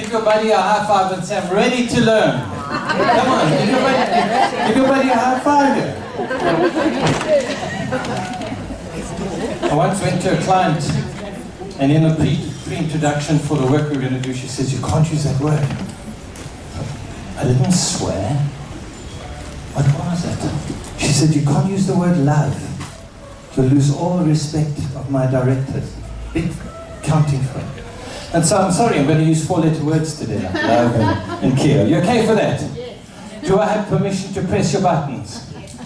give your buddy a high five and say, I'm ready to learn. Come on, give your buddy a high five here. I once went to a client, and in the pre-introduction for the work we were going to do, she says, you can't use that word. I didn't swear. What was it? She said, you can't use the word love. You'll lose all respect of my directors. Big counting firm. And so I'm sorry, I'm going to use 4-letter words today. Love and care. You okay for that? Yes. Do I have permission to press your buttons? Yes.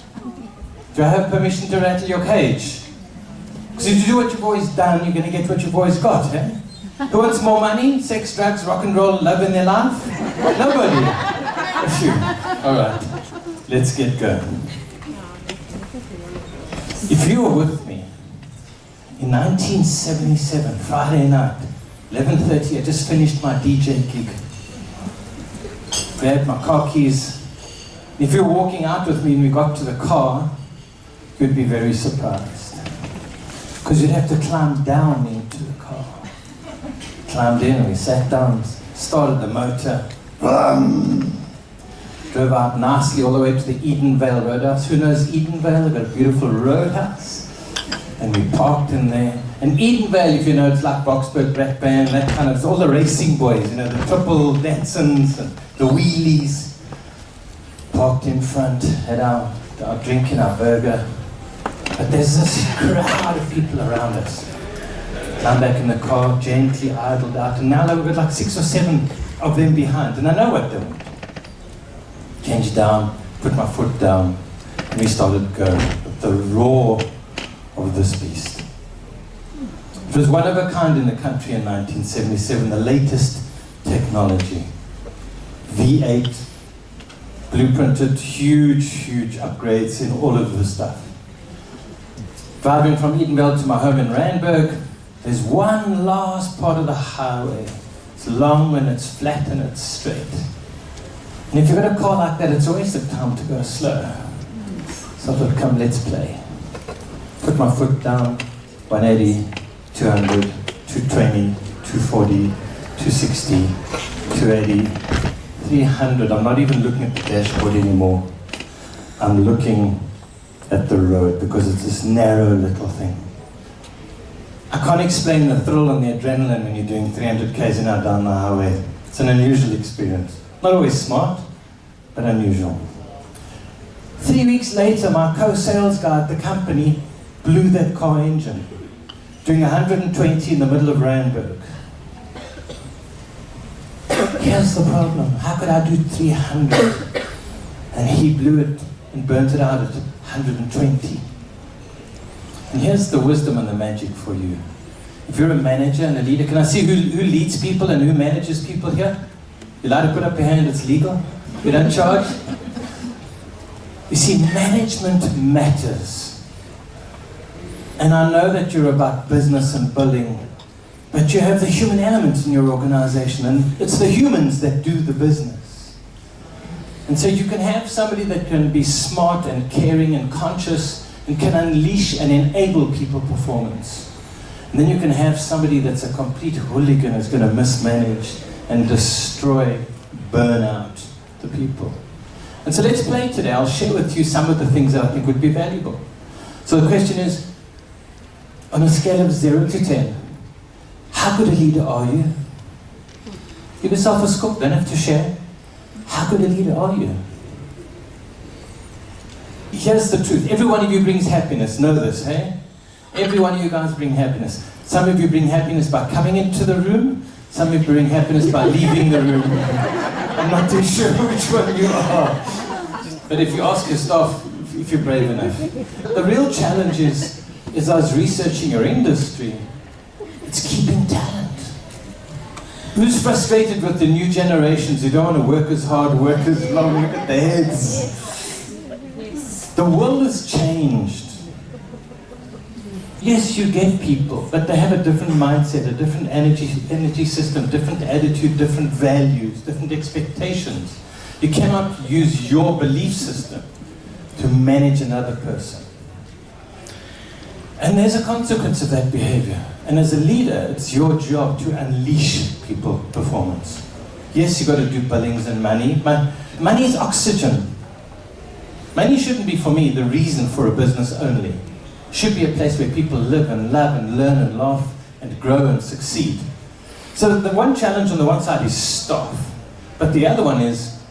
Do I have permission to rattle your cage? Because if you do what you've always done, you're going to get what you've always got, eh? Who wants more money, sex, drugs, rock and roll, love in their life? Nobody. Phew. All right, let's get going. If you were with me in 1977, Friday night, 11:30, I just finished my DJ gig. Grabbed my car keys. If you were walking out with me and we got to the car, you'd be very surprised. Because you'd have to climb down into the car. Climbed in and we sat down, started the motor. Drove out nicely all the way to the Edenvale Roadhouse. Who knows Edenvale? They've got a beautiful roadhouse. And we parked in there. And Edenvale, if you know, it's like Boxburg, Blackburn, that kind of, it's all the racing boys, you know, the triple Datsuns and the wheelies. Parked in front, had our drink and our burger. But there's this crowd of people around us. Climbed back in the car, gently idled out. And now we've got like 6 or 7 of them behind. And I know what they want. Changed down, put my foot down, and we started going with the roar of this beast. It was one of a kind in the country in 1977, the latest technology. V8, blueprinted, huge upgrades in all of this stuff. Driving from Edenvale to my home in Randburg, there's one last part of the highway. It's long and it's flat and it's straight. And if you've got a car like that, it's always the time to go slow. So I thought, come, let's play. Put my foot down, 180, 200, 220, 240, 260, 280, 300. I'm not even looking at the dashboard anymore. I'm looking at the road because it's this narrow little thing. I can't explain the thrill and the adrenaline when you're doing 300 k's an hour down the highway. It's an unusual experience. Not always smart, but unusual. 3 weeks later, my co-sales guy at the company blew that car engine, doing 120 in the middle of Randburg. Here's the problem. How could I do 300? And he blew it and burnt it out at 120. And here's the wisdom and the magic for you. If you're a manager and a leader, can I see who leads people and who manages people here? You're allowed to put up your hand, it's legal. We don't charge. You see, management matters. And I know that you're about business and billing, but you have the human element in your organization, and it's the humans that do the business. And so you can have somebody that can be smart and caring and conscious and can unleash and enable people performance. And then you can have somebody that's a complete hooligan who's going to mismanage and destroy, burn out the people. And so let's play today. I'll share with you some of the things that I think would be valuable. So the question is, on a scale of 0 to 10, how good a leader are you? Give yourself a scope, don't have to share. How good a leader are you? Here's the truth. Every one of you brings happiness. Know this, hey? Every one of you guys bring happiness. Some of you bring happiness by coming into the room. Some of you bring happiness by leaving the room. I'm not too sure which one you are. But if you ask your staff, if you're brave enough. The real challenge is I was researching your industry, it's keeping talent. Who's frustrated with the new generations who don't want to work as hard, work as long, look at their heads? The world has changed. Yes, you get people, but they have a different mindset, a different energy system, different attitude, different values, different expectations. You cannot use your belief system to manage another person. And there's a consequence of that behavior. And as a leader, it's your job to unleash people performance. Yes, you've got to do billings and money. Money is oxygen. Money shouldn't be, for me, the reason for a business only. It should be a place where people live and love and learn and laugh and grow and succeed. So the one challenge on the one side is staff. But the other one is,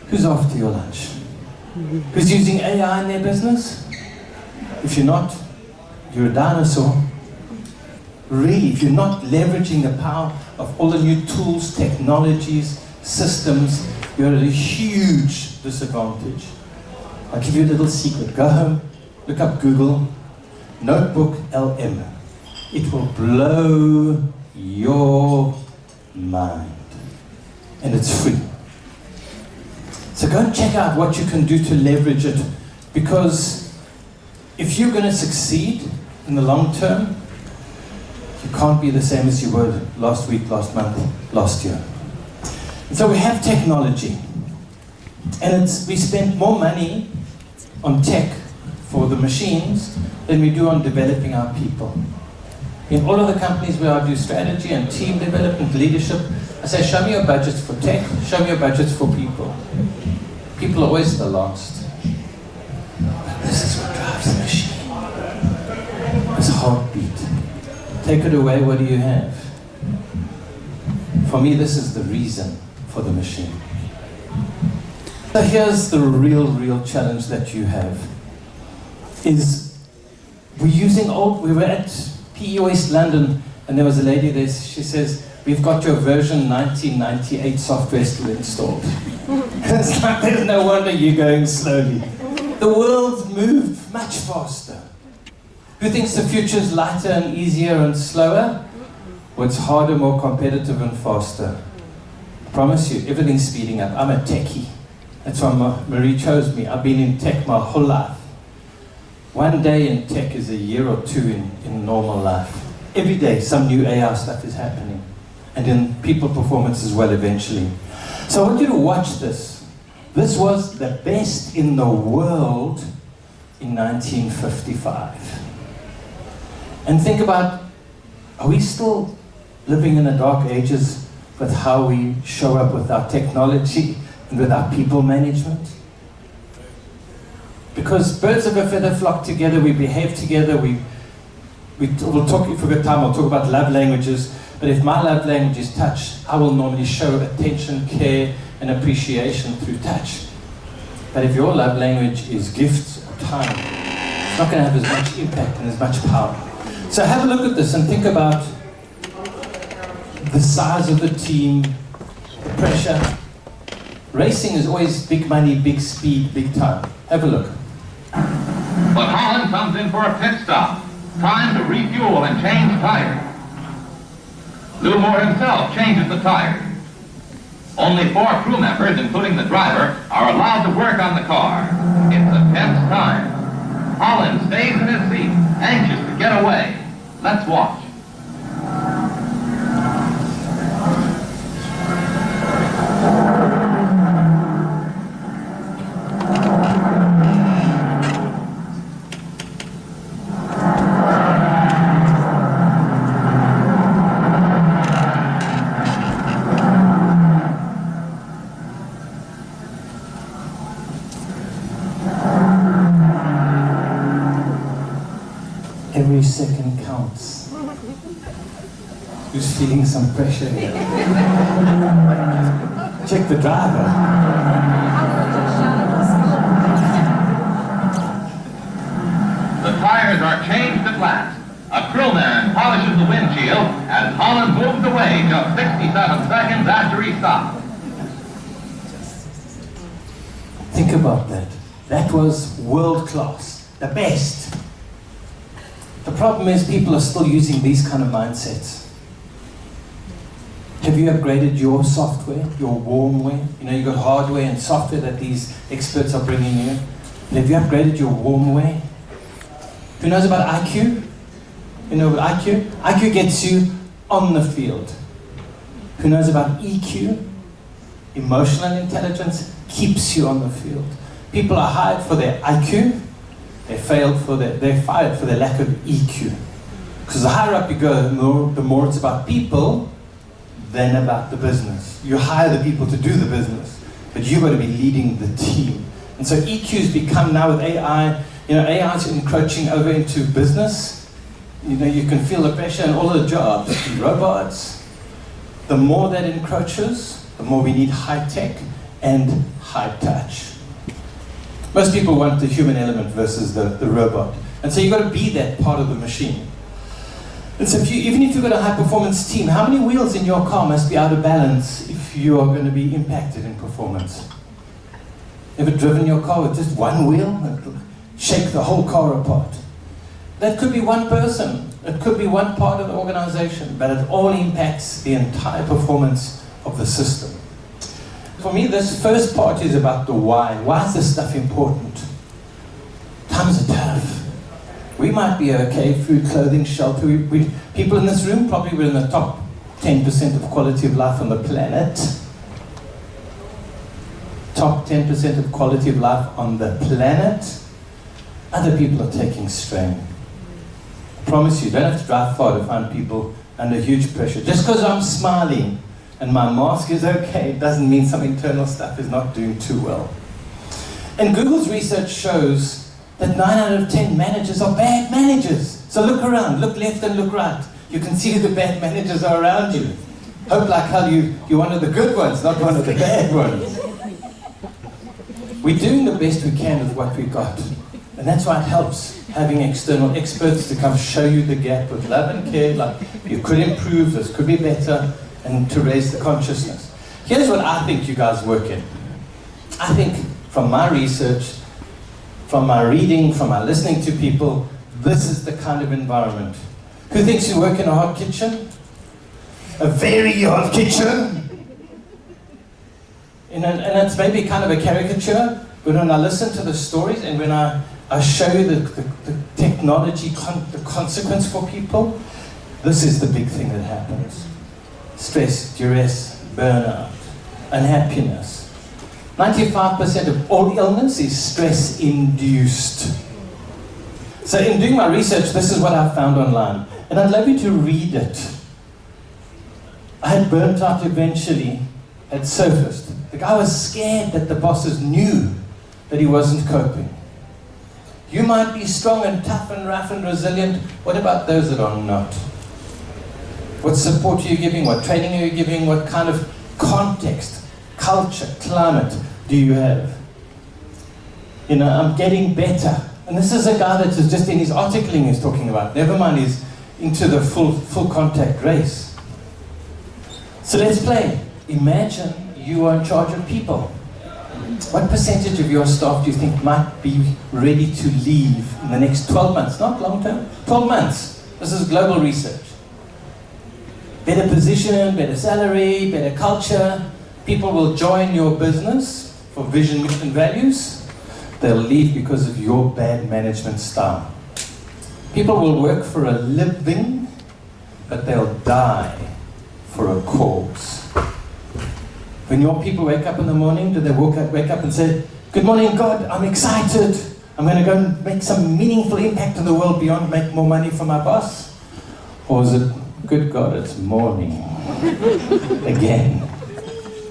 who's after your lunch? Who's using AI in their business? If you're not, you're a dinosaur. Really, if you're not leveraging the power of all the new tools, technologies, systems, you're at a huge disadvantage. I'll give you a little secret. Go home, look up Google, Notebook LM. It will blow your mind. And it's free. So go and check out what you can do to leverage it. Because if you're going to succeed in the long term, you can't be the same as you were last week, last month, last year. And so we have technology. And we spend more money on tech for the machines than we do on developing our people. In all of the companies where I do strategy and team development, leadership, I say, show me your budgets for tech, show me your budgets for people. People are always the last. But this is what drives the machine. This heartbeat. Take it away, what do you have? For me, this is the reason for the machine. So here's the real challenge that you have. Is we were at PE West London, and there was a lady there, she says, we've got your version 1998 software still installed. It's like, there's no wonder you're going slowly. The world's moved much faster. Who thinks the future's lighter and easier and slower? Well, it's harder, more competitive and faster. I promise you, everything's speeding up. I'm a techie. That's why Marie chose me. I've been in tech my whole life. One day in tech is a year or two in normal life. Every day some new AI stuff is happening. And in people performance as well eventually. So I want you to watch this. This was the best in the world in 1955. And think about, are we still living in the dark ages with how we show up with our technology and with our people management? Because birds of a feather flock together, we behave together, we'll talk, if we've got time, I'll talk about love languages, but if my love language is touch, I will normally show attention, care, and appreciation through touch. But if your love language is gifts or time, it's not going to have as much impact and as much power. So have a look at this and think about the size of the team, the pressure. Racing is always big money, big speed, big time. Have a look. But Holland comes in for a pit stop. Time to refuel and change tires. Lou Moore himself changes the tires. Only 4 crew members, including the driver, are allowed to work on the car. It's a tense time. Holland stays in his seat, anxious to get away. Let's watch. Every second counts. Who's feeling some pressure here? Check the driver. The tires are changed at last. A crewman polishes the windshield as Holland moves away just 67 seconds after he stopped. Think about that. That was world class, the best. The problem is people are still using these kind of mindsets. Have you upgraded your software, your warmware? You know, you've got hardware and software that these experts are bringing you. Have you upgraded your warmware? Who knows about IQ? You know what IQ? IQ gets you on the field. Who knows about EQ? Emotional intelligence keeps you on the field. People are hired for their IQ. They're fired for their lack of EQ. Because the higher up you go, the more it's about people, than about the business. You hire the people to do the business, but you've got to be leading the team. And so EQ's become now with AI, AI is encroaching over into business. You can feel the pressure in all the jobs, robots. The more that encroaches, the more we need high tech and high touch. Most people want the human element versus the robot. And so you've got to be that part of the machine. And so even if you've got a high-performance team, how many wheels in your car must be out of balance if you are going to be impacted in performance? Ever driven your car with just one wheel? It'll shake the whole car apart. That could be one person. It could be one part of the organization, but it all impacts the entire performance of the system. For me, this first part is about the why. Why is this stuff important? Times are tough. We might be okay, food, clothing, shelter. People in this room probably were in the top 10% of quality of life on the planet. Top 10% of quality of life on the planet. Other people are taking strain. I promise you, don't have to drive far to find people under huge pressure. Just because I'm smiling and my mask is okay, doesn't mean some internal stuff is not doing too well. And Google's research shows that 9 out of 10 managers are bad managers. So look around, look left and look right. You can see who the bad managers are around you. Hope like hell you're one of the good ones, not one of the bad ones. We're doing the best we can with what we've got. And that's why it helps having external experts to come show you the gap with love and care, like you could improve, this could be better, and to raise the consciousness. Here's what I think you guys work in. I think from my research, from my reading, from my listening to people, this is the kind of environment. Who thinks you work in a hot kitchen? A very hot kitchen? And it's maybe kind of a caricature, but when I listen to the stories and when I show you the technology, the consequence for people, this is the big thing that happens. Stress, duress, burnout, unhappiness. 95% of all illness is stress-induced. So in doing my research, this is what I found online. And I'd love you to read it. I had burnt out eventually, had surfaced. The guy was scared that the bosses knew that he wasn't coping. You might be strong and tough and rough and resilient. What about those that are not? What support are you giving? What training are you giving? What kind of context, culture, climate do you have? I'm getting better. And this is a guy that is just in his articling he's talking about. Never mind, he's into the full contact race. So let's play. Imagine you are in charge of people. What percentage of your staff do you think might be ready to leave in the next 12 months? Not long term, 12 months. This is global research. Better position, better salary, better culture. People will join your business for vision, mission, and values. They'll leave because of your bad management style. People will work for a living, but they'll die for a cause. When your people wake up in the morning, do they wake up and say, "Good morning, God, I'm excited. I'm going to go and make some meaningful impact in the world beyond make more money for my boss"? Or is it, "Good God, it's morning again"?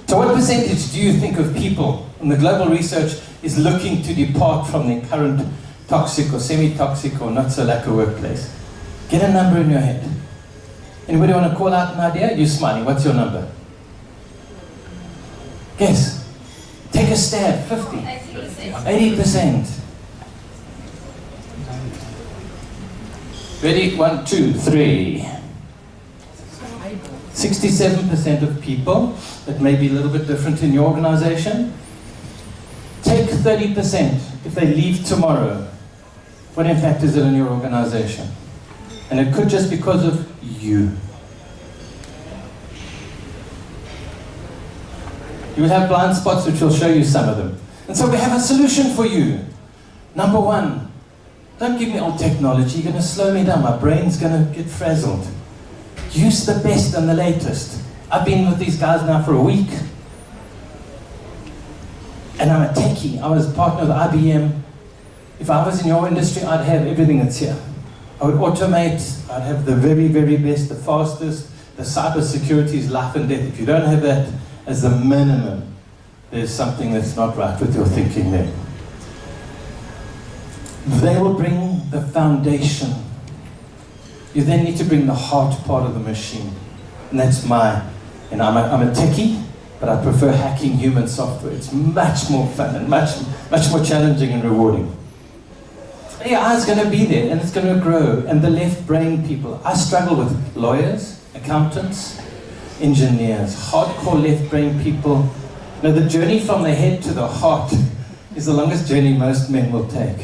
So what percentage do you think of people in the global research is looking to depart from their current toxic or semi-toxic or not so lacquer workplace? Get a number in your head. Anybody want to call out an idea? You're smiling. What's your number? Guess. Take a stab. 50. 80%. Ready? 1, 2, 3. 67% of people, that may be a little bit different in your organization. Take 30%. If they leave tomorrow, what impact is it on your organization? And it could just because of you. You will have blind spots, which will show you some of them. And so we have a solution for you. Number one, don't give me old technology. You're going to slow me down. My brain's going to get frazzled. Use the best and the latest. I've been with these guys now for a week. And I'm a techie. I was partner with IBM. If I was in your industry, I'd have everything that's here. I would automate. I'd have the very, very best, the fastest, the cyber security is life and death. If you don't have that as the minimum, there's something that's not right with your thinking there. They will bring the foundation. You then need to bring the heart part of the machine. And that's I'm a techie, but I prefer hacking human software. It's much more fun and much more challenging and rewarding. AI is going to be there and it's going to grow. And the left brain people, I struggle with lawyers, accountants, engineers, hardcore left brain people. You know, the journey from the head to the heart is the longest journey most men will take.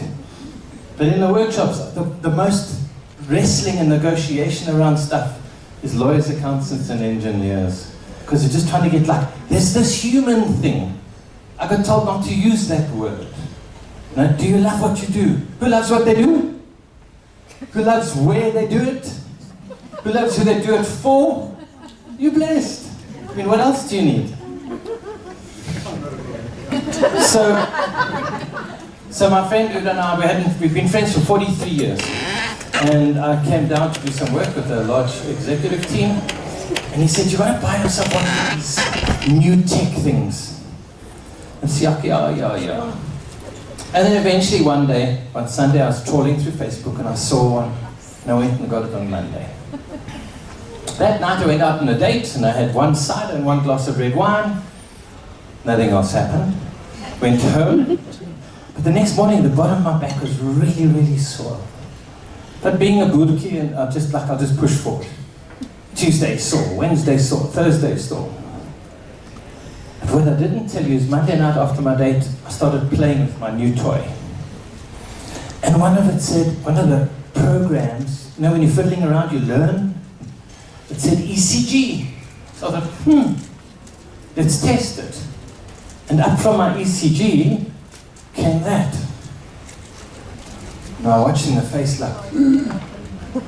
But in the workshops, the most wrestling and negotiation around stuff is lawyers, accountants, and engineers. Because they're just trying to get there's this human thing. I got told not to use that word. Now, do you love what you do? Who loves what they do? Who loves where they do it? Who loves who they do it for? You're blessed. I mean, what else do you need? So my friend Uda and I, we've been friends for 43 years. And I came down to do some work with a large executive team. And he said, "You want to buy yourself one of these new tech things?" And Siaki, yeah. And then eventually one Sunday, I was trawling through Facebook and I saw one. And I went and got it on Monday. That night I went out on a date and I had one cider and one glass of red wine. Nothing else happened. Went home. But the next morning, the bottom of my back was really, really sore. But being a burki, and I'll just push forward. Tuesday sore, Wednesday sore, Thursday sore. But what I didn't tell you is Monday night after my date, I started playing with my new toy. And one of the programs, you know, when you're fiddling around, you learn. It said ECG. So I thought, let's test it. And up from my ECG came that. Now watching the face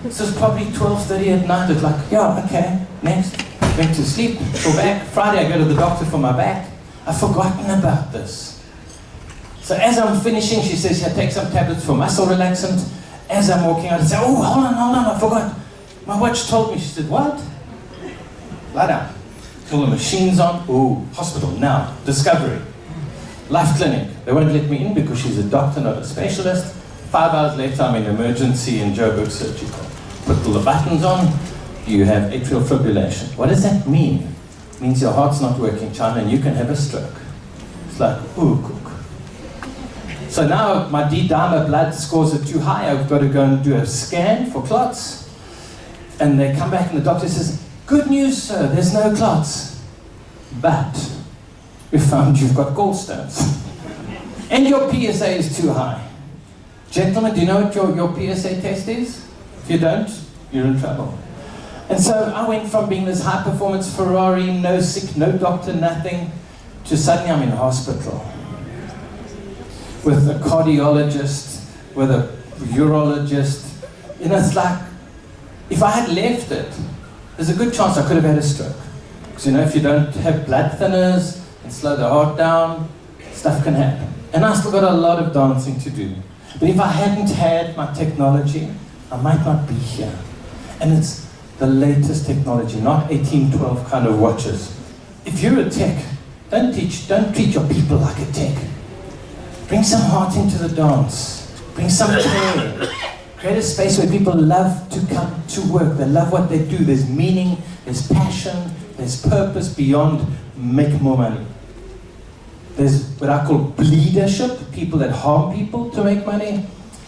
this was probably 12:30 at night. It's yeah, okay, next. Went to sleep, go back. Friday I go to the doctor for my back. I've forgotten about this. So as I'm finishing, she says, "Here, take some tablets for muscle relaxant." As I'm walking out, I say, "Oh, hold on, I forgot. My watch told me." She said, "What?" Lie down. All the machines on. Oh, hospital now. Discovery. Life clinic. They won't let me in because she's a doctor, not a specialist. 5 hours later, I'm in emergency in Joburg Surgical. Put all the buttons on. You have atrial fibrillation. What does that mean? It means your heart's not working, China, and you can have a stroke. It's ooh, cook. So now my D-dimer blood scores are too high. I've got to go and do a scan for clots. And they come back and the doctor says, "Good news, sir, there's no clots. But we found you've got gallstones. And your PSA is too high." Gentlemen, do you know what your PSA test is? If you don't, you're in trouble. And so I went from being this high-performance Ferrari, no sick, no doctor, nothing, to suddenly I'm in hospital with a cardiologist, with a urologist. You know, it's if I had left it, there's a good chance I could have had a stroke. Because you know, if you don't have blood thinners and slow the heart down, stuff can happen. And I still got a lot of dancing to do. But if I hadn't had my technology, I might not be here. And it's the latest technology, not 1812 kind of watches. If you're a tech, don't treat your people like a tech. Bring some heart into the dance. Bring some care. Create a space where people love to come to work. They love what they do. There's meaning, there's passion, there's purpose beyond make more money. There's what I call bleedership, people that harm people to make money.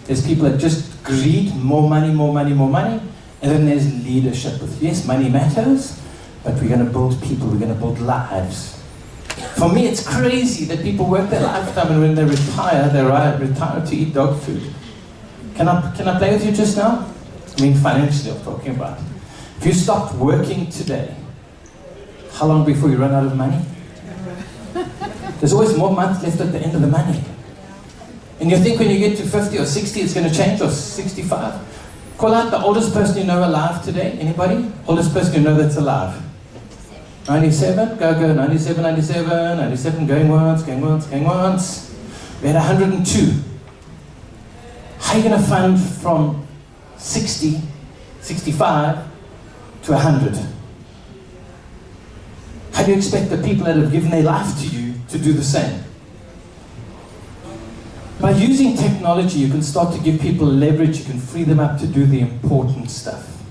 There's people that just greed, more money, more money, more money. And then there's leadership. Yes, money matters, but we're going to build people, we're going to build lives. For me, it's crazy that people work their lifetime and when they retire to eat dog food. Can I play with you just now? I mean, financially, I'm talking about. If you stopped working today, how long before you run out of money? There's always more months left at the end of the money. And you think when you get to 50 or 60, it's going to change, or 65? Call out the oldest person you know alive today. Anybody? Oldest person you know that's alive. 97? Go. 97, 97, 97, going once. We had 102. How are you going to fund from 60, 65 to 100? How do you expect the people that have given their life to you to do the same? By using technology, you can start to give people leverage, you can free them up to do the important stuff.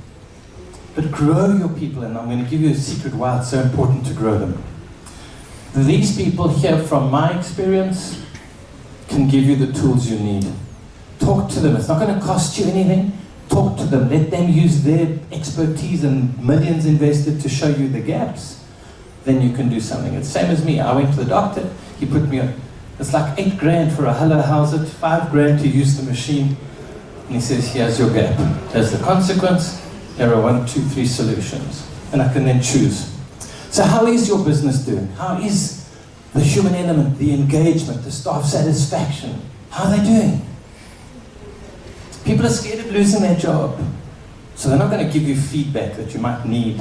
But grow your people, and I'm going to give you a secret why it's so important to grow them. These people here, from my experience, can give you the tools you need. Talk to them. It's not going to cost you anything. Talk to them. Let them use their expertise and millions invested to show you the gaps. Then you can do something. It's the same as me. I went to the doctor. He put me on. It's like $8,000 for a hello, how's it? $5,000 to use the machine. And he says, here's your gap. There's the consequence. There are 1, 2, 3 solutions. And I can then choose. So how is your business doing? How is the human element, the engagement, the staff satisfaction? How are they doing? People are scared of losing their job. So they're not going to give you feedback that you might need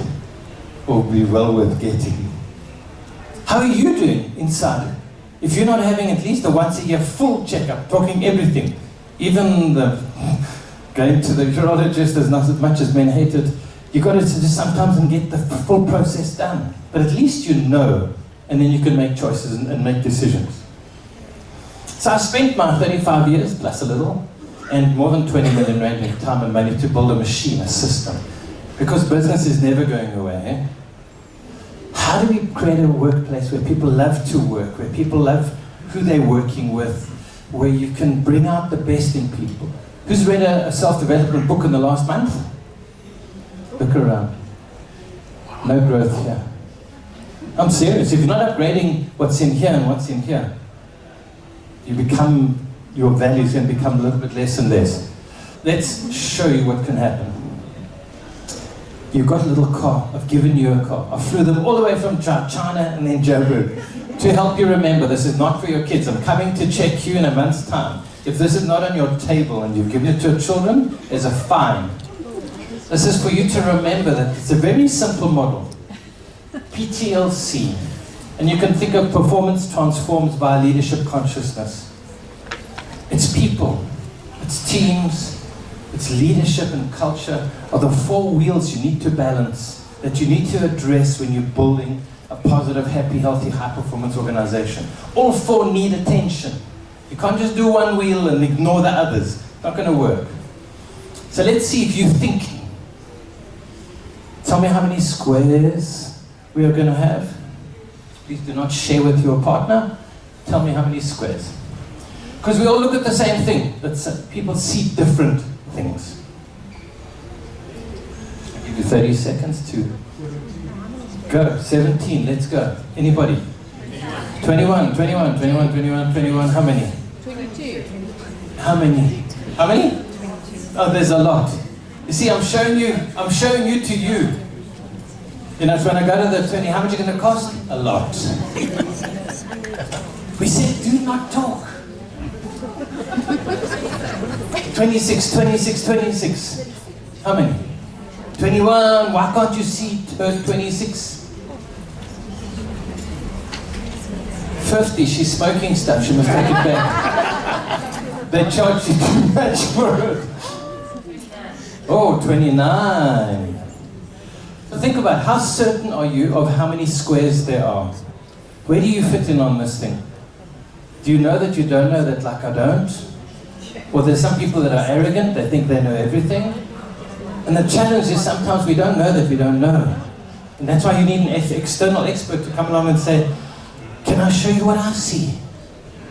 or be well worth getting. How are you doing inside? If you're not having at least a once a year full checkup, talking everything, even the going to the urologist is not as much as men hate it, you've got to just sometimes and get the full process done. But at least you know, and then you can make choices and make decisions. So I spent my 35 years, plus a little, and more than 20 million rand in time and money to build a machine, a system. Because business is never going away. How do we create a workplace where people love to work, where people love who they're working with, where you can bring out the best in people? Who's read a self-development book in the last month? Look around. No growth here. I'm serious. If you're not upgrading what's in here and what's in here, your value is going to become a little bit less and less. Let's show you what can happen. You've got a little car. I've given you a car. I flew them all the way from China and then Durban to help you remember this is not for your kids. I'm coming to check you in a month's time. If this is not on your table and you've given it to your children, there's a fine. This is for you to remember that it's a very simple model. PTLC. And you can think of performance transformed by leadership consciousness. It's people, it's teams, it's leadership and culture are the 4 wheels you need to balance, that you need to address when you're building a positive, happy, healthy, high-performance organization. All 4 need attention. You can't just do one wheel and ignore the others. It's not going to work. So let's see if you're thinking. Tell me how many squares we are going to have. Please do not share with your partner. Tell me how many squares. Because we all look at the same thing, but people see different things. I'll give you 30 seconds to go. 17, let's go. Anybody? 21, 21, 21, 21, 21, how many? 22. How many? How many? Oh, there's a lot. You see, I'm showing you to you. You know, so when I go to the 20, how much is it going to cost? A lot. We said, do not talk. 26, 26, 26. How many? 21. Why can't you see 26? 50. She's smoking stuff. She must take it back. They charge you too much for it. Oh, 29. So think about how certain are you of how many squares there are? Where do you fit in on this thing? Do you know that you don't know that like I don't? Or there's some people that are arrogant, they think they know everything. And the challenge is sometimes we don't know that we don't know. And that's why you need an external expert to come along and say, can I show you what I see?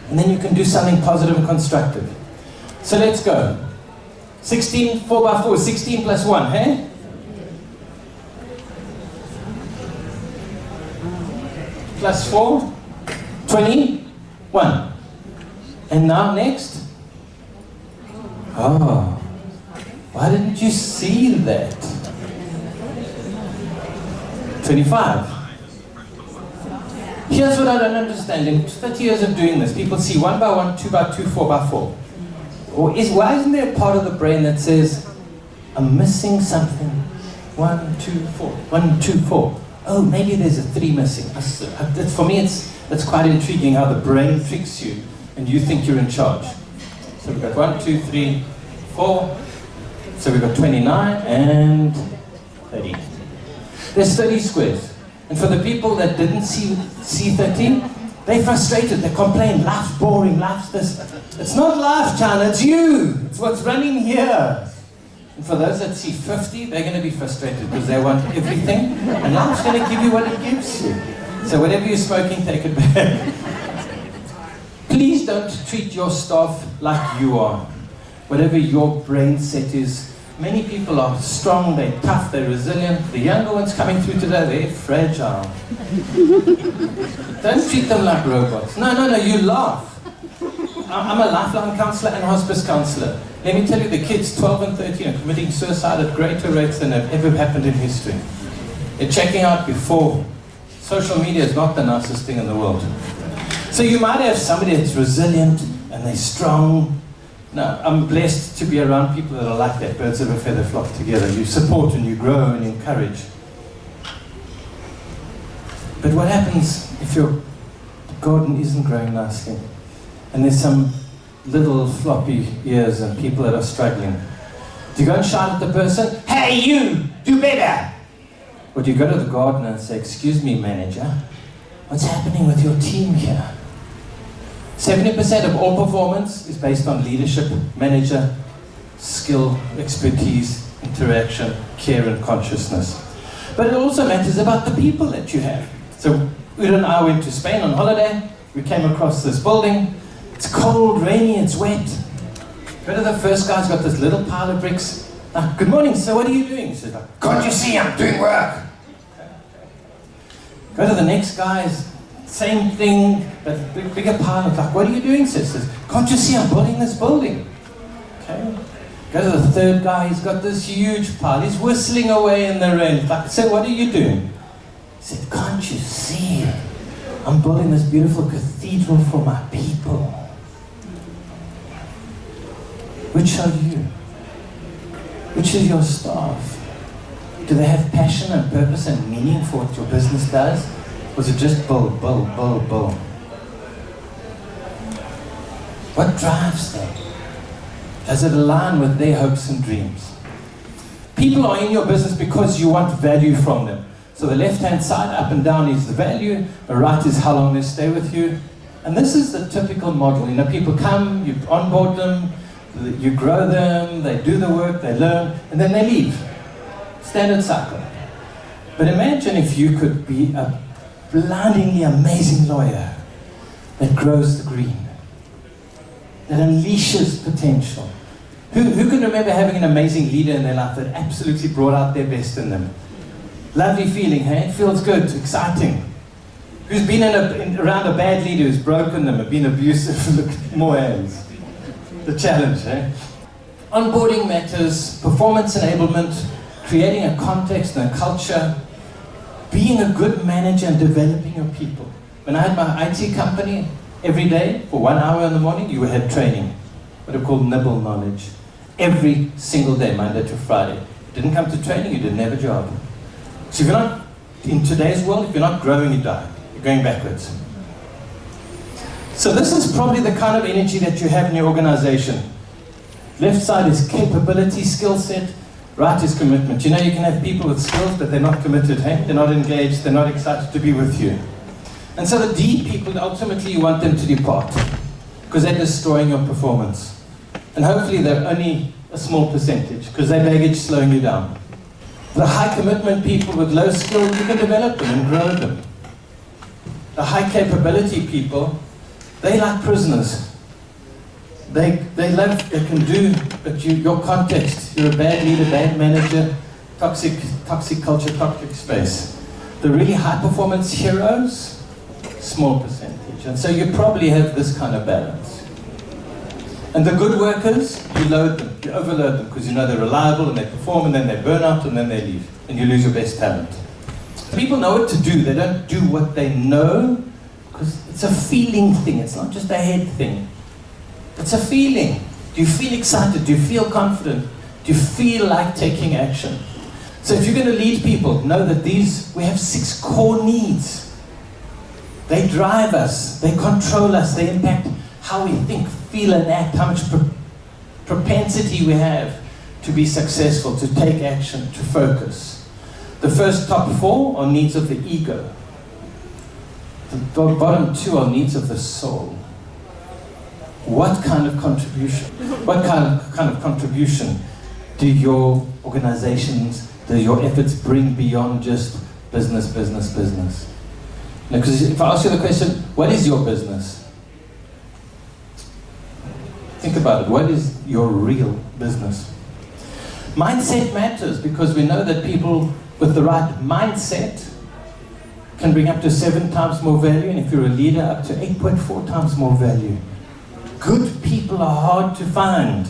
And then you can do something positive and constructive. So let's go. 16, 4x4, 16 plus 1, hey? Plus 4, 21. And now next. Oh, why didn't you see that? 25. Here's what I don't understand. In 30 years of doing this, people see 1 by 1, 2 by 2, 4 by 4. Why isn't there a part of the brain that says, I'm missing something? 1, 2, 4. 1, 2, 4. Oh, maybe there's a 3 missing. For me, it's quite intriguing how the brain tricks you and you think you're in charge. So we've got 1, 2, 3, 4. So we've got 29 and 30. There's 30 squares. And for the people that didn't see C13, they're frustrated, they complain, life's boring, life's this. It's not life, China, it's you. It's what's running here. And for those that see 50, they're going to be frustrated because they want everything, and life's going to give you what it gives you. So whatever you're smoking, take it back. Please don't treat your staff like you are. Whatever your brain set is, many people are strong, they're tough, they're resilient. The younger ones coming through today, they're fragile. Don't treat them like robots. No, you laugh. I'm a lifelong counselor and hospice counselor. Let me tell you, the kids 12 and 13 are committing suicide at greater rates than have ever happened in history. They're checking out before. Social media is not the nicest thing in the world. So you might have somebody that's resilient and they're strong. No, I'm blessed to be around people that are like that. Birds of a feather flock together. You support and you grow and encourage. But what happens if your garden isn't growing nicely? And there's some little floppy ears and people that are struggling. Do you go and shout at the person, "Hey you, do better"? Or do you go to the gardener and say, "Excuse me, manager, what's happening with your team here?" 70% of all performance is based on leadership, manager, skill, expertise, interaction, care and consciousness. But it also matters about the people that you have. So Uda and I went to Spain on holiday. We came across this building. It's cold, rainy, it's wet. Go to the first guy's got this little pile of bricks. Like, "Good morning, sir, what are you doing?" He says, like, "Can't you see I'm doing work?" Go to the next guy's, same thing, but bigger pile of, like, "What are you doing, sir?" He says, "Can't you see I'm building this building?" Okay. Go to the third guy, he's got this huge pile. He's whistling away in the rain. Like, "Sir, what are you doing?" He said, "Can't you see? I'm building this beautiful cathedral for my people." Which are you? Which is your staff? Do they have passion and purpose and meaning for what your business does? Or is it just bull? What drives them? Does it align with their hopes and dreams? People are in your business because you want value from them. So the left-hand side, up and down, is the value. The right is how long they stay with you. And this is the typical model. You know, people come, you onboard them, you grow them, they do the work, they learn, and then they leave. Standard cycle. But imagine if you could be a blindingly amazing lawyer that grows the green, that unleashes potential. Who can remember having an amazing leader in their life that absolutely brought out their best in them? Lovely feeling, hey? It feels good, exciting. Who's been around a bad leader who's broken them, have been abusive? Look, more hands. The challenge, eh? Onboarding matters, performance enablement, creating a context and a culture, being a good manager and developing your people. When I had my IT company, every day for 1 hour in the morning, you had training, what are called nibble knowledge. Every single day, Monday to Friday. Didn't come to training, you didn't have a job. So if you're not, in today's world, if you're not growing, you die. You're going backwards. So this is probably the kind of energy that you have in your organization. Left side is capability, skill set. Right is commitment. You know, you can have people with skills, but they're not committed, hey? They're not engaged, they're not excited to be with you. And so the D people, ultimately you want them to depart, because they're destroying your performance. And hopefully they're only a small percentage, because their baggage slowing you down. The high commitment people with low skill, you can develop them and grow them. The high capability people, they like prisoners. They love, they can do, but your context, you're a bad leader, bad manager, toxic culture, toxic space. The really high performance heroes, small percentage. And so you probably have this kind of balance. And the good workers, you load them, you overload them, because you know they're reliable and they perform, and then they burn out and then they leave, and you lose your best talent. People know what to do, they don't do what they know, because it's a feeling thing, it's not just a head thing. It's a feeling. Do you feel excited? Do you feel confident? Do you feel like taking action? So if you're going to lead people, know that we have 6 core needs. They drive us, they control us, they impact how we think, feel and act, how much propensity we have to be successful, to take action, to focus. The The first top 4 are needs of the ego. The bottom 2 are needs of the soul. What kind of contribution? What kind of contribution do your organizations, do your efforts bring beyond just business, business, business? Because if I ask you the question, what is your business? Think about it. What is your real business? Mindset matters because we know that people with the right mindset can bring up to 7 times more value, and if you're a leader, up to 8.4 times more value. Good people are hard to find.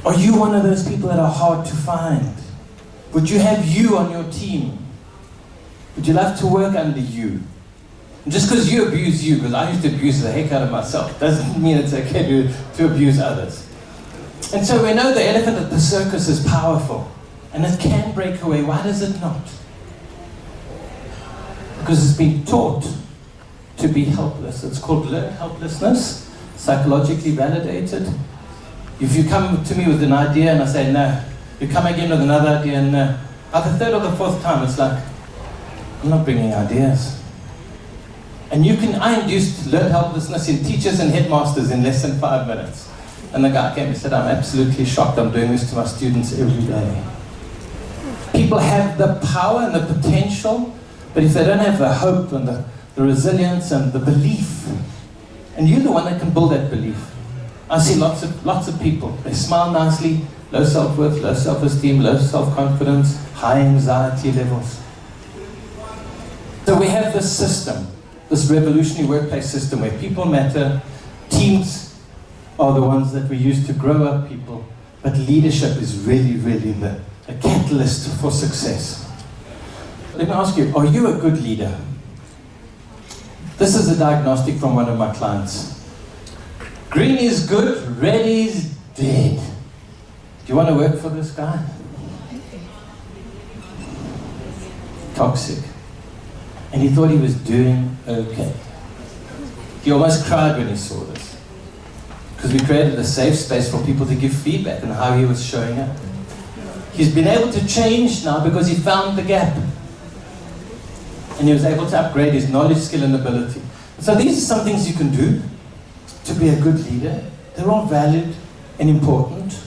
Are you one of those people that are hard to find? Would you have you on your team? Would you love to work under you? And just because you abuse you, because I used to abuse the heck out of myself, doesn't mean it's okay to abuse others. And so we know the elephant at the circus is powerful, and it can break away. Why does it not? Because it's been taught to be helpless. It's called learned helplessness, psychologically validated. If you come to me with an idea and I say no, you come again with another idea and no. By the 3rd or the 4th time, it's like, I'm not bringing ideas. And I induced learned helplessness in teachers and headmasters in less than 5 minutes. And the guy came and said, I'm absolutely shocked. I'm doing this to my students every day. People have the power and the potential, but if they don't have the hope and the resilience and the belief, and you're the one that can build that belief. I see lots of people. They smile nicely, low self-worth, low self-esteem, low self-confidence, high anxiety levels. So we have this system, this revolutionary workplace system where people matter, teams are the ones that we use to grow up people, but leadership is really, really the catalyst for success. Let me ask you, are you a good leader? This is a diagnostic from one of my clients. Green is good, red is dead. Do you want to work for this guy? Toxic. And he thought he was doing okay. He almost cried when he saw this. Because we created a safe space for people to give feedback on how he was showing up. He's been able to change now because he found the gap. And he was able to upgrade his knowledge, skill, and ability. So these are some things you can do to be a good leader. They're all valid and important.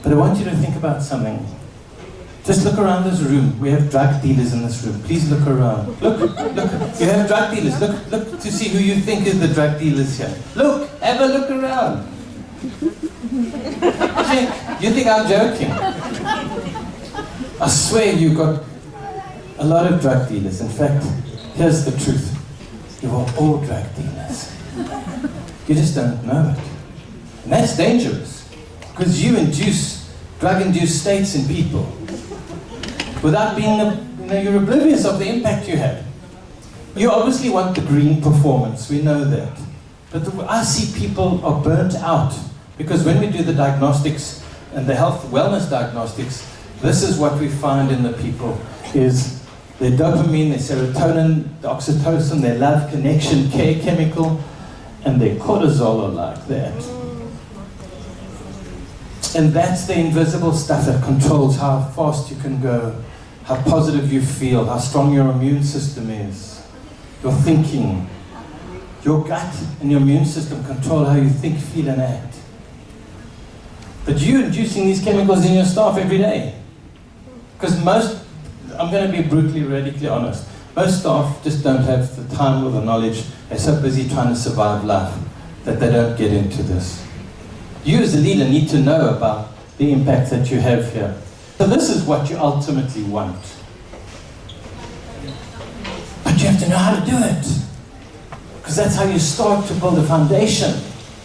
But I want you to think about something. Just look around this room. We have drug dealers in this room. Please look around. Look. You have drug dealers. Look to see who you think is the drug dealers here. Look, have a look around. You think I'm joking? I swear you got a lot of drug dealers. In fact, here's the truth. You are all drug dealers. You just don't know it. And that's dangerous. Because you induce drug-induced states in people without being, you're oblivious of the impact you have. You obviously want the green performance, we know that. But I see people are burnt out because when we do the diagnostics and the health wellness diagnostics, this is what we find in the people is their dopamine, their serotonin, the oxytocin, their love, connection, care chemical, and their cortisol are like that. And that's the invisible stuff that controls how fast you can go, how positive you feel, how strong your immune system is, your thinking. Your gut and your immune system control how you think, feel, and act. But you're inducing these chemicals in your staff every day. Because I'm going to be brutally, radically honest, most staff just don't have the time or the knowledge. They're so busy trying to survive life that they don't get into this. You as a leader need to know about the impact that you have here. So this is what you ultimately want. But you have to know how to do it. Because that's how you start to build a foundation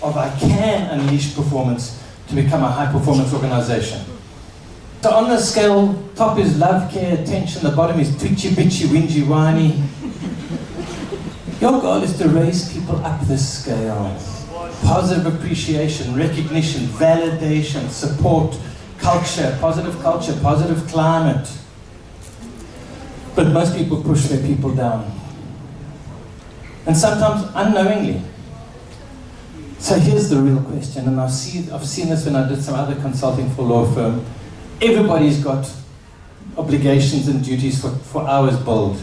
of I can unleash performance to become a high-performance organization. So on the scale, top is love, care, attention. The bottom is twitchy, bitchy, whingy, whiny. Your goal is to raise people up this scale. Positive appreciation, recognition, validation, support, culture, positive climate. But most people push their people down. And sometimes unknowingly. So here's the real question, and I've seen this when I did some other consulting for law firm. Everybody's got obligations and duties for hours billed.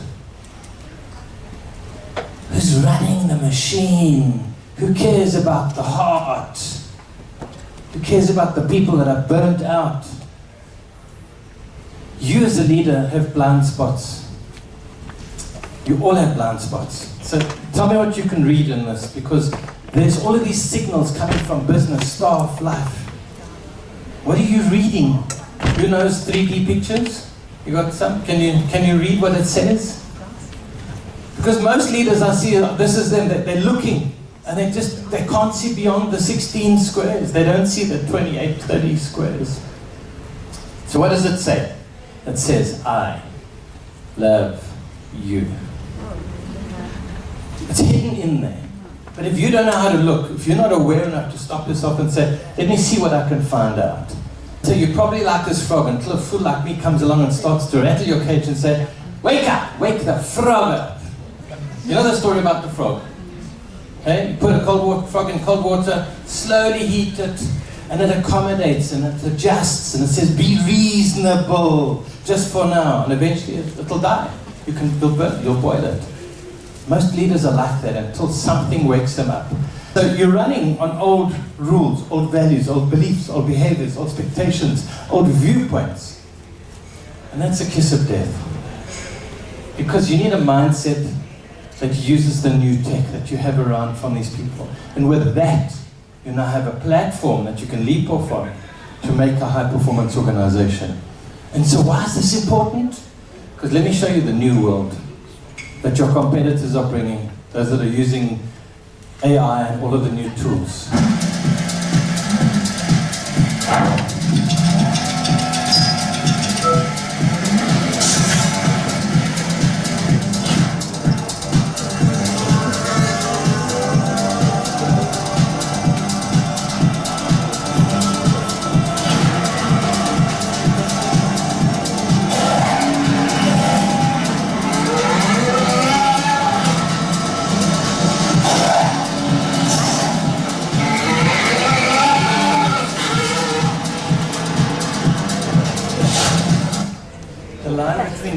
Who's running the machine? Who cares about the heart? Who cares about the people that are burnt out? You as a leader have blind spots. You all have blind spots. So tell me what you can read in this, because there's all of these signals coming from business, staff, life. What are you reading? Who knows 3D pictures? You got some? Can you read what it says? Because most leaders I see, this is them, they're looking, and they can't see beyond the 16 squares. They don't see the 28, 30 squares. So what does it say? It says, I love you. It's hidden in there. But if you don't know how to look, if you're not aware enough to stop yourself and say, let me see what I can find out. So you're probably like this frog until a fool like me comes along and starts to rattle your cage and say, wake up, wake the frog up. You know the story about the frog? Okay? You put a frog in cold water, slowly heat it, and it accommodates and it adjusts and it says, be reasonable, just for now. And eventually it'll die. You'll boil it. Most leaders are like that until something wakes them up. So you're running on old rules, old values, old beliefs, old behaviors, old expectations, old viewpoints. And that's a kiss of death. Because you need a mindset that uses the new tech that you have around from these people. And with that, you now have a platform that you can leap off on to make a high-performance organization. And so why is this important? Because let me show you the new world that your competitors are bringing, those that are using AI and all of the new tools.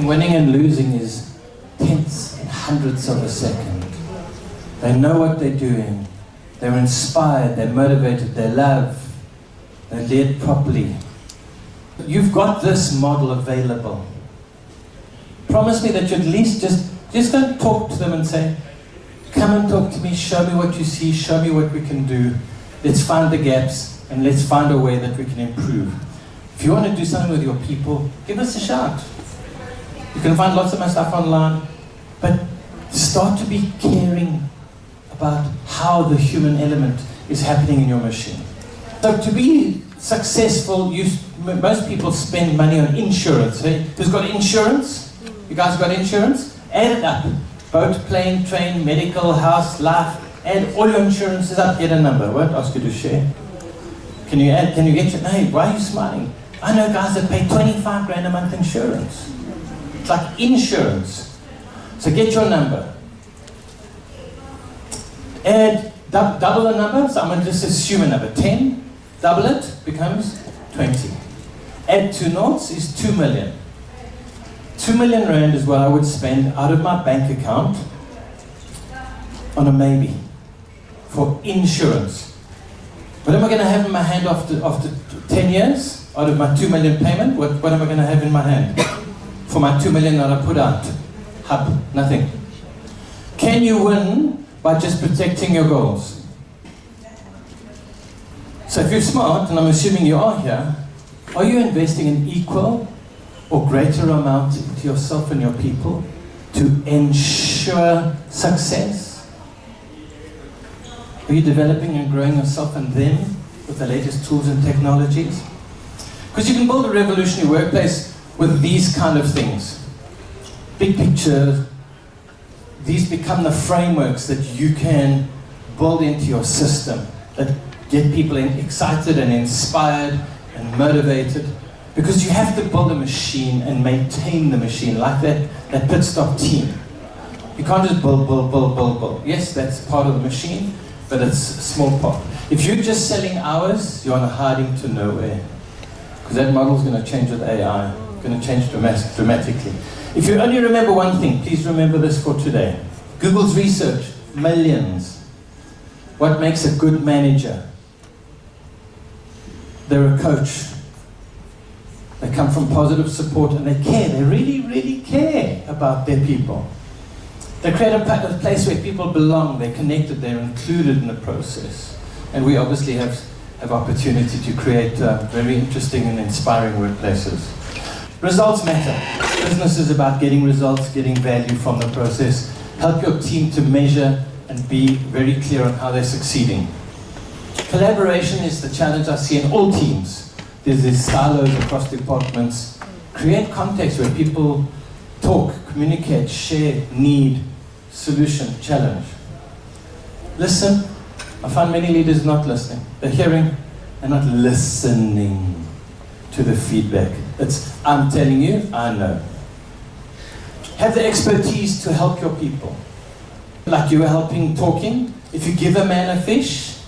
Winning and losing is tenths and hundredths of a second. They know what they're doing. They're inspired, they're motivated, they love, they lead properly. You've got this model available. Promise me that you at least just go and talk to them and say, come and talk to me, show me what you see, show me what we can do. Let's find the gaps and let's find a way that we can improve. If you want to do something with your people, give us a shout. You can find lots of my stuff online, but start to be caring about how the human element is happening in your machine. So to be successful, most people spend money on insurance. Hey? Who's got insurance? You guys got insurance? Add it up. Boat, plane, train, medical, house, life. Add all your insurances up, get a number. I won't ask you to share. Can you get your name? Why are you smiling? I know guys that pay 25 grand a month insurance. It's like insurance. So get your number. Add, double the number, so I'm going to just assume a number. 10, double it, becomes 20. Add 2 noughts is 2 million. 2 million rand is what I would spend out of my bank account on a maybe for insurance. What am I going to have in my hand after 10 years? Out of my 2 million payment, what am I going to have in my hand? For my 2 million that I put out? Hub, nothing. Can you win by just protecting your goals? So if you're smart, and I'm assuming you are here, are you investing an equal or greater amount into yourself and your people to ensure success? Are you developing and growing yourself and them with the latest tools and technologies? Because you can build a revolutionary workplace with these kind of things. Big picture, these become the frameworks that you can build into your system that get people excited and inspired and motivated, because you have to build a machine and maintain the machine like that pit stop team. You can't just build. Yes, that's part of the machine, but it's a small part. If you're just selling hours, you're on a hiding to nowhere. because that model is going to change with AI, going to change dramatically. If you only remember one thing, please remember this for today. Google's research, millions. What makes a good manager? They're a coach. They come from positive support and they care. They really, really care about their people. They create a place where people belong. They're connected. They're included in the process. And we obviously have opportunity to create very interesting and inspiring workplaces. Results matter. Business is about getting results, getting value from the process. Help your team to measure and be very clear on how they're succeeding. Collaboration is the challenge I see in all teams. There's these silos across departments. Create context where people talk, communicate, share, need, solution, challenge. Listen. I find many leaders not listening. They're hearing and not listening to the feedback. It's, I'm telling you, I know. Have the expertise to help your people. Like you were helping talking. If you give a man a fish,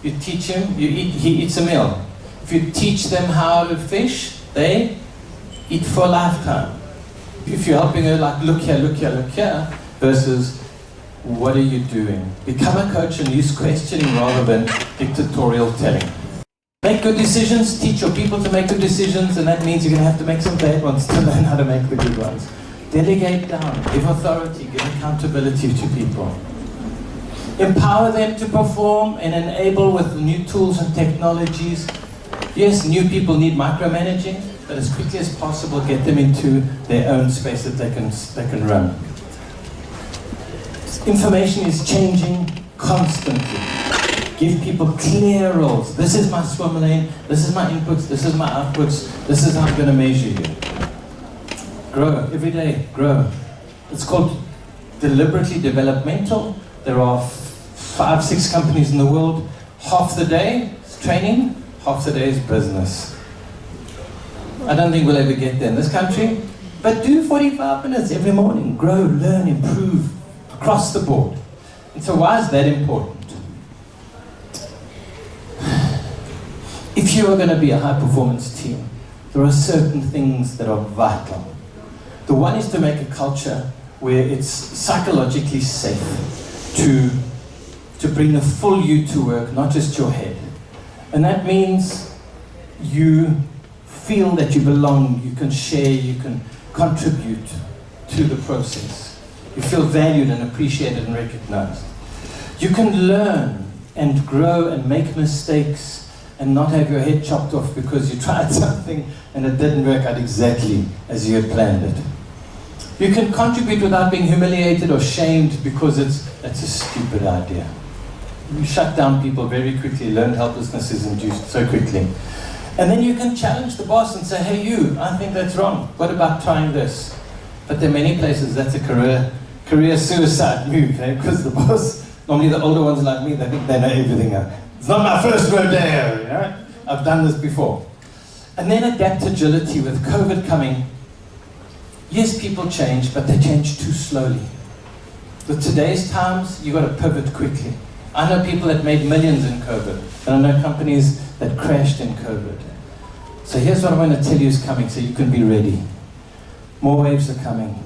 you teach him, he eats a meal. If you teach them how to fish, they eat for a lifetime. If you're helping her, like, look here, look here, look here, versus, what are you doing? Become a coach and use questioning rather than dictatorial telling. Make good decisions, teach your people to make good decisions, and that means you're going to have to make some bad ones to learn how to make the good ones. Delegate down, give authority, give accountability to people. Empower them to perform and enable with new tools and technologies. Yes, new people need micromanaging, but as quickly as possible get them into their own space that they can run. Information is changing constantly. Give people clear roles. This is my swim lane, this is my inputs, this is my outputs, this is how I'm going to measure you. Grow, every day, grow. It's called deliberately developmental. There are 5, 6 companies in the world. Half the day is training, half the day is business. I don't think we'll ever get there in this country, but do 45 minutes every morning. Grow, learn, improve, across the board. And so why is that important? If you are going to be a high-performance team, there are certain things that are vital. The one is to make a culture where it's psychologically safe to bring the full you to work, not just your head. And that means you feel that you belong, you can share, you can contribute to the process. You feel valued and appreciated and recognized. You can learn and grow and make mistakes and not have your head chopped off because you tried something and it didn't work out exactly as you had planned it. You can contribute without being humiliated or shamed because that's a stupid idea. You shut down people very quickly, learned helplessness is induced so quickly. And then you can challenge the boss and say, hey you, I think that's wrong. What about trying this? But there are many places that's a career suicide move, because the boss, normally the older ones like me, they think they know everything. It's not my first rodeo, you know? I've done this before. And then AdaptAgility with COVID coming. Yes, people change, but they change too slowly. With today's times, you've got to pivot quickly. I know people that made millions in COVID, and I know companies that crashed in COVID. So here's what I'm going to tell you is coming, so you can be ready. More waves are coming.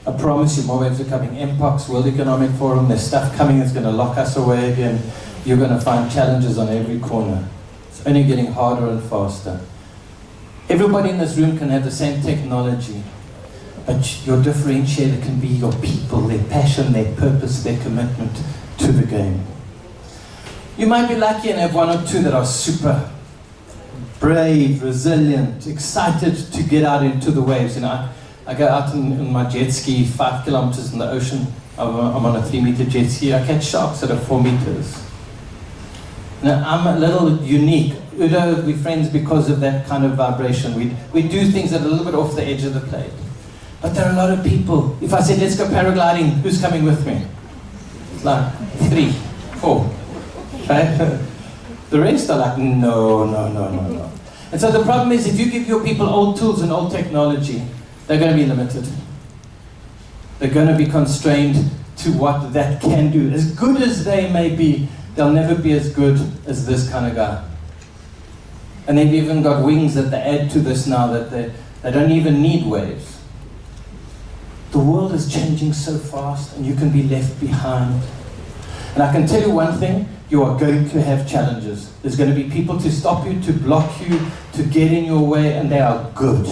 I promise you, more waves are coming. MPOX, World Economic Forum, there's stuff coming that's going to lock us away again. You're going to find challenges on every corner. It's only getting harder and faster. Everybody in this room can have the same technology, but your differentiator can be your people, their passion, their purpose, their commitment to the game. You might be lucky and have one or two that are super brave, resilient, excited to get out into the waves. You know, I go out in my jet ski 5 kilometers in the ocean. I'm on a 3-meter jet ski. I catch sharks that are 4 meters. Now, I'm a little unique. Udo, we're friends because of that kind of vibration. We do things that are a little bit off the edge of the plate. But there are a lot of people. If I said, let's go paragliding, who's coming with me? It's like 3, 4. Right? The rest are like, no. And so the problem is, if you give your people old tools and old technology, they're going to be limited. They're going to be constrained to what that can do. As good as they may be, they'll never be as good as this kind of guy. And they've even got wings that they add to this now that they don't even need waves. The world is changing so fast and you can be left behind. And I can tell you one thing, you are going to have challenges. There's going to be people to stop you, to block you, to get in your way, and they are good.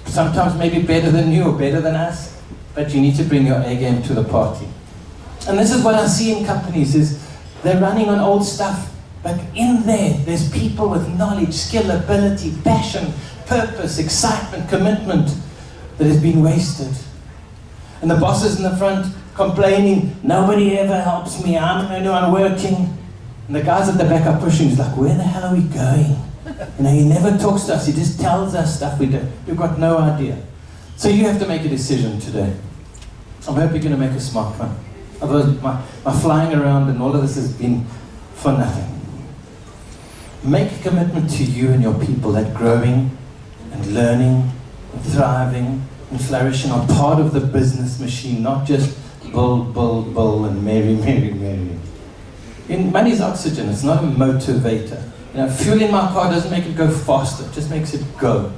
Sometimes maybe better than you or better than us, but you need to bring your A game to the party. And this is what I see in companies, is they're running on old stuff, but in there's people with knowledge, skill, ability, passion, purpose, excitement, commitment that has been wasted. And the bosses in the front complaining, nobody ever helps me, I'm the only one working. And the guys at the back are pushing, he's like, where the hell are we going? You know, he never talks to us, he just tells us stuff we do. You've got no idea. So you have to make a decision today. I hope you're going to make a smart one. Otherwise, my flying around and all of this has been for nothing. Make a commitment to you and your people that growing and learning and thriving and flourishing are part of the business machine, not just bull, and Mary. Money's oxygen, it's not a motivator. You know, fuel in my car doesn't make it go faster, it just makes it go.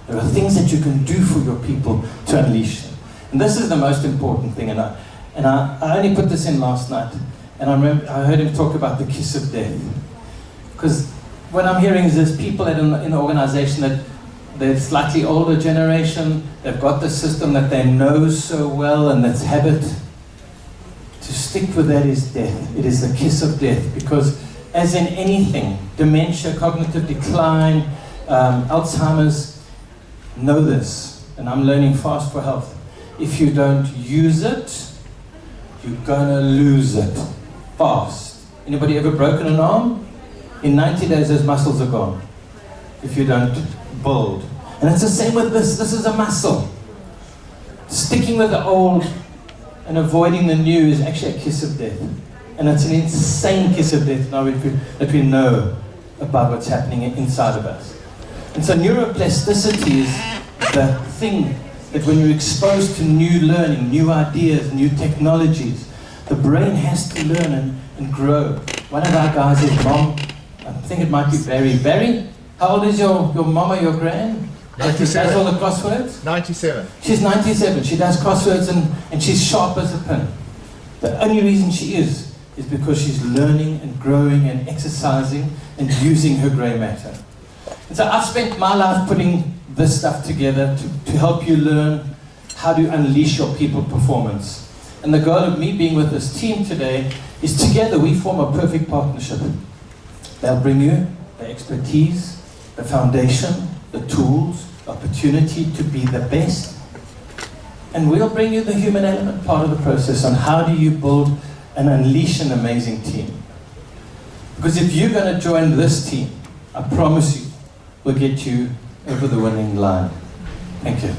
There are things that you can do for your people to unleash them. And this is the most important thing, and I only put this in last night, and I heard him talk about the kiss of death. Because what I'm hearing is there's people in the organization that they're slightly older generation, they've got the system that they know so well, and that's habit. To stick with that is death. It is the kiss of death, because as in anything, dementia, cognitive decline, Alzheimer's, know this, and I'm learning fast for health. If you don't use it, you're gonna lose it fast. Anybody ever broken an arm? In 90 days, those muscles are gone if you don't build. And it's the same with this. This is a muscle. Sticking with the old and avoiding the new is actually a kiss of death. And it's an insane kiss of death now that we know about what's happening inside of us. And so neuroplasticity is the thing that when you're exposed to new learning, new ideas, new technologies, the brain has to learn and grow. One of our guys is mom, I think it might be Barry. Barry, how old is your mom or your gran? 97. She does all the crosswords? 97. She's 97. She does crosswords and she's sharp as a pin. The only reason she is because she's learning and growing and exercising and using her grey matter. And so I've spent my life putting this stuff together to help you learn how to unleash your people performance. And the goal of me being with this team today is together we form a perfect partnership. They'll bring you the expertise, the foundation, the tools, the opportunity to be the best. And we'll bring you the human element part of the process on how do you build and unleash an amazing team. Because if you're going to join this team, I promise you, we'll get you over the winning line. Thank you.